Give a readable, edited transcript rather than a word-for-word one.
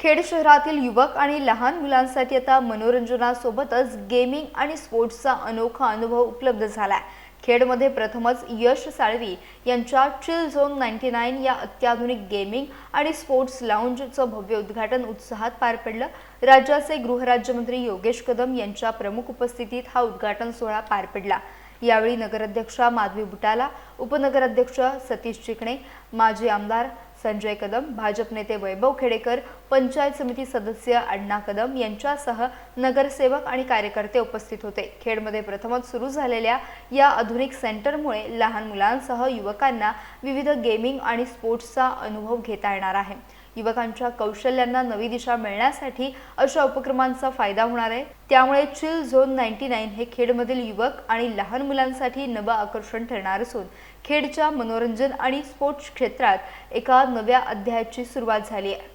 खेड शहरातील युवक आणि लहान मुलांसाठी आता मनोरंजनासोबतच गेमिंग आणि स्पोर्ट्सचा अनोखा अनुभव उपलब्ध झालाय। खेडमध्ये प्रथमच यश साळवी यांच्या चिल झोन 99 या अत्याधुनिक गेमिंग आणि स्पोर्ट्स लाउंजचं भव्य उद्घाटन उत्साहात पार पडलं। राज्याचे गृहराज्यमंत्री योगेश कदम यांच्या प्रमुख उपस्थितीत हा उद्घाटन सोहळा पार पडला। यावेळी नगराध्यक्षा माधवी बुटाला, उपनगराध्यक्ष सतीश चिकणे, माजी आमदार संजय कदम, भाजप नेते वैभव खेडेकर, पंचायत समिती सदस्य अण्णा कदम यांच्यासह नगरसेवक आणि कार्यकर्ते उपस्थित होते। खेडमध्ये प्रथमच सुरू झालेल्या या आधुनिक सेंटरमुळे लहान मुलांसह युवकांना विविध गेमिंग आणि स्पोर्ट्सचा अनुभव घेता येणार आहे। युवकांच्या कौशल्यांना नवी दिशा मिळण्यासाठी अशा उपक्रमांचा फायदा होणार आहे। त्यामुळे चिल झोन 99 हे खेडमधील युवक आणि लहान मुलांसाठी नवं आकर्षण ठरणार असून खेडच्या मनोरंजन आणि स्पोर्ट्स क्षेत्रात एका नव्या अध्यायाची सुरुवात झाली आहे।